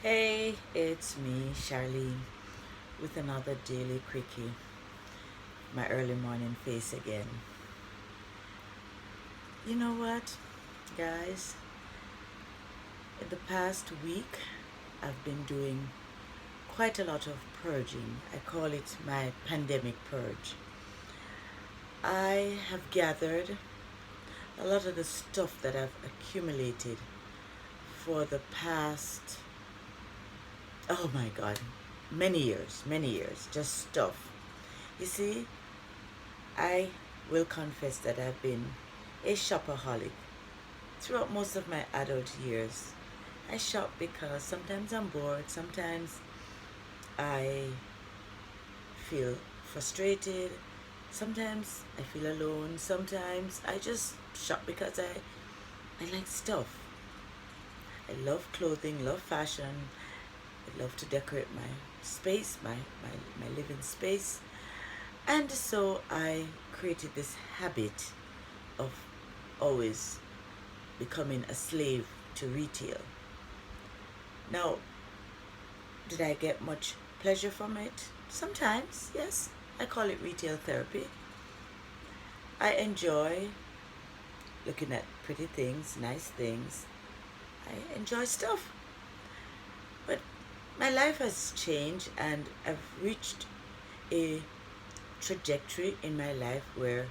Hey, it's me, Charlene, with another daily quickie. My early morning face again. You know what, guys? In the past week, I've been doing quite a lot of purging. I call it my pandemic purge. I have gathered a lot of the stuff that I've accumulated for the past, oh my God, many years, just stuff. You see, I will confess that I've been a shopaholic throughout most of my adult years. I shop because sometimes I'm bored, sometimes I feel frustrated, sometimes I feel alone, sometimes I just shop because I like stuff. I love clothing, love fashion, I love to decorate my space, my living space. And so I created this habit of always becoming a slave to retail. Now, did I get much pleasure from it? Sometimes, yes. I call it retail therapy. I enjoy looking at pretty things, nice things. I enjoy stuff. But my life has changed and I've reached a trajectory in my life where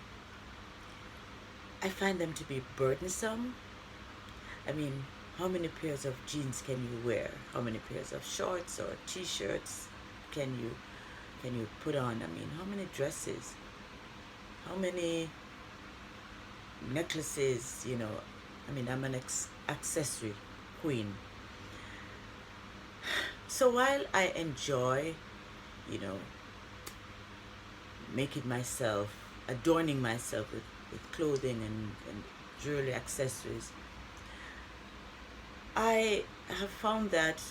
I find them to be burdensome. I mean, how many pairs of jeans can you wear? How many pairs of shorts or t-shirts can you put on? I mean, how many dresses? How many necklaces? I mean, I'm an accessory queen. So while I enjoy, you know, making myself, adorning myself with clothing and jewelry accessories, I have found that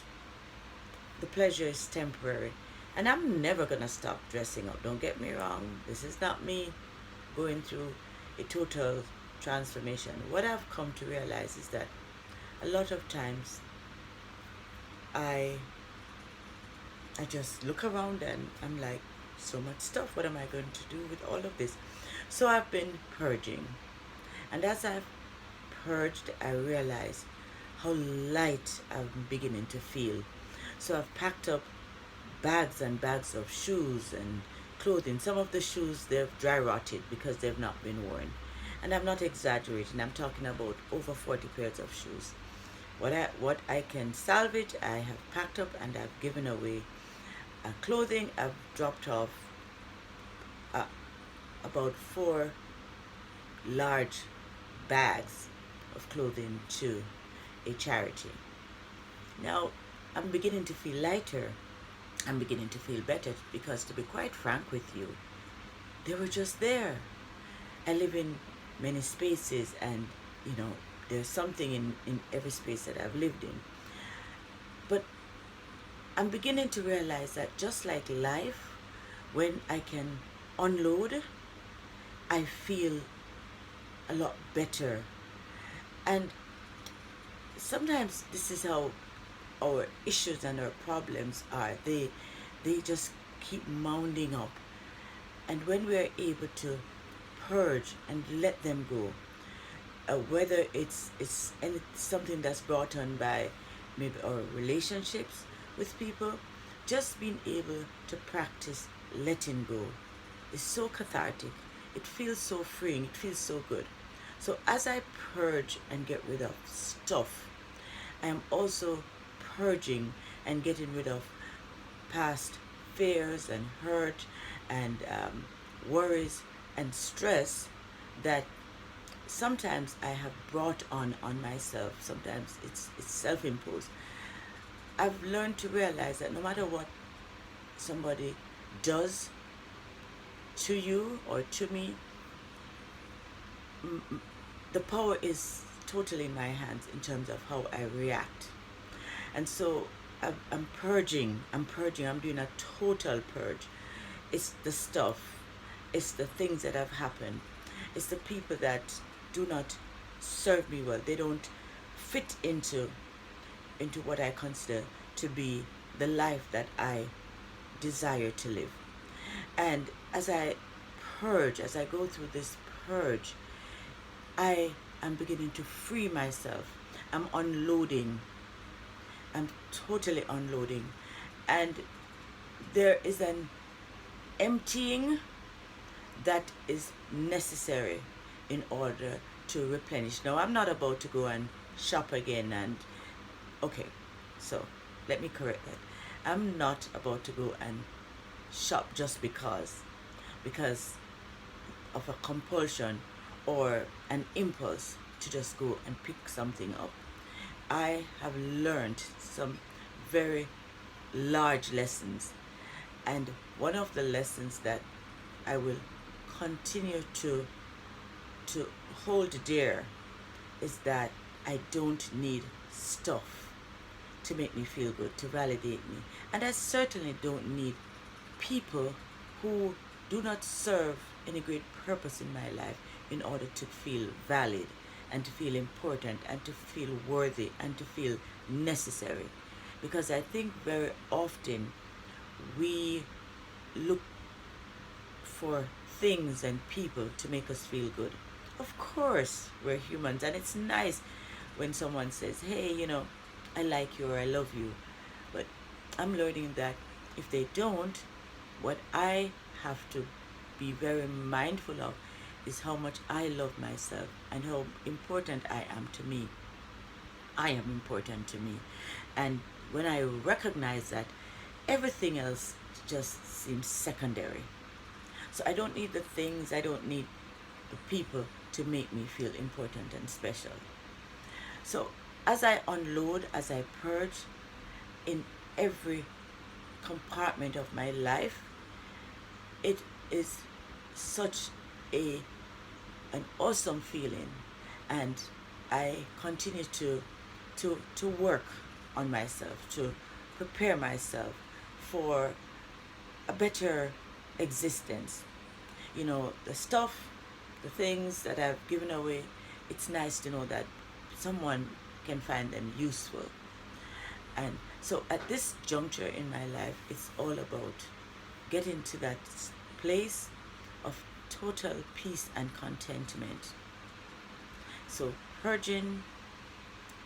the pleasure is temporary. And I'm never gonna stop dressing up. Don't get me wrong. This is not me going through a total transformation. What I've come to realize is that a lot of times I I just look around and I'm like, so much stuff. What am I going to do with all of this? So I've been purging. And as I've purged, I realize how light I'm beginning to feel. So I've packed up bags and bags of shoes and clothing. Some of the shoes, they've dry rotted because they've not been worn. And I'm not exaggerating. I'm talking about over 40 pairs of shoes. What I can salvage, I have packed up and I've given away. Clothing, I've dropped off uh, about 4 large bags of clothing to a charity. Now, I'm beginning to feel lighter. I'm beginning to feel better because, to be quite frank with you, they were just there. I live in many spaces, and there's something in every space that I've lived in. But I'm beginning to realize that just like life, when I can unload, I feel a lot better. And sometimes this is how our issues and our problems are. They just keep mounting up. And when we are able to purge and let them go, whether it's something that's brought on by maybe our relationships with people, just being able to practice letting go is so cathartic. It feels so freeing. It feels so good. So as I purge and get rid of stuff, I am also purging and getting rid of past fears and hurt and worries and stress that sometimes I have brought on myself. Sometimes it's self-imposed. I've learned to realize that no matter what somebody does to you or to me, the power is totally in my hands in terms of how I react. And so I'm purging. I'm doing a total purge. It's the stuff. It's the things that have happened. It's the people that do not serve me well. They don't fit into what I consider to be the life that I desire to live. And as I purge, as I go through this purge, I am beginning to free myself. I'm unloading. I'm totally unloading. And there is an emptying that is necessary in order to replenish. Now, I'm not about to go and shop again and, okay, so let me correct that. I'm not about to go and shop just because of a compulsion or an impulse to just go and pick something up. I have learned some very large lessons, and one of the lessons that I will continue to hold dear is that I don't need stuff to make me feel good, to validate me. And I certainly don't need people who do not serve any great purpose in my life in order to feel valid and to feel important and to feel worthy and to feel necessary. Because I think very often we look for things and people to make us feel good. Of course, we're humans, and it's nice when someone says, hey, I like you or I love you. But I'm learning that if they don't, what I have to be very mindful of is how much I love myself and how important I am to me. I am important to me. And when I recognize that, everything else just seems secondary. So I don't need the things, I don't need the people to make me feel important and special. So as I unload, as I purge in every compartment of my life, it is such an awesome feeling, and I continue to work on myself, to prepare myself for a better existence. The stuff, the things that I've given away, it's nice to know that someone can find them useful. And so at this juncture in my life, it's all about getting to that place of total peace and contentment. So purging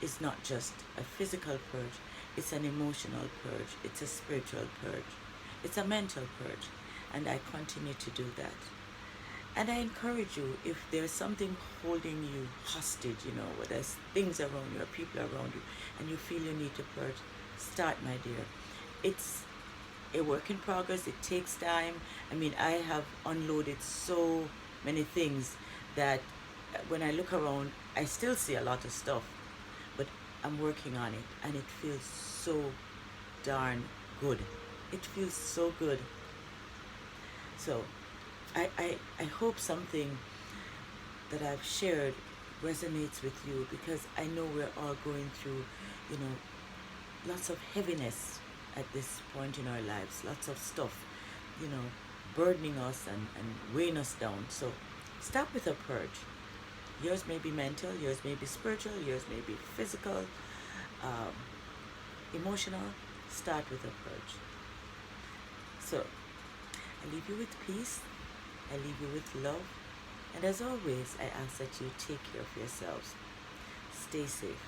is not just a physical purge, it's an emotional purge, it's a spiritual purge, it's a mental purge, and I continue to do that. And I encourage you, if there's something holding you hostage, where there's things around you or people around you, and you feel you need to purge, start, my dear. It's a work in progress. It takes time. I have unloaded so many things that when I look around, I still see a lot of stuff, but I'm working on it, and it feels so darn good. It feels so good. So I hope something that I've shared resonates with you, because I know we're all going through, lots of heaviness at this point in our lives, lots of stuff, burdening us and weighing us down. So start with a purge. Yours may be mental, yours may be spiritual, yours may be physical, emotional. Start with a purge. So I leave you with peace. I leave you with love. And as always, I ask that you take care of yourselves. Stay safe.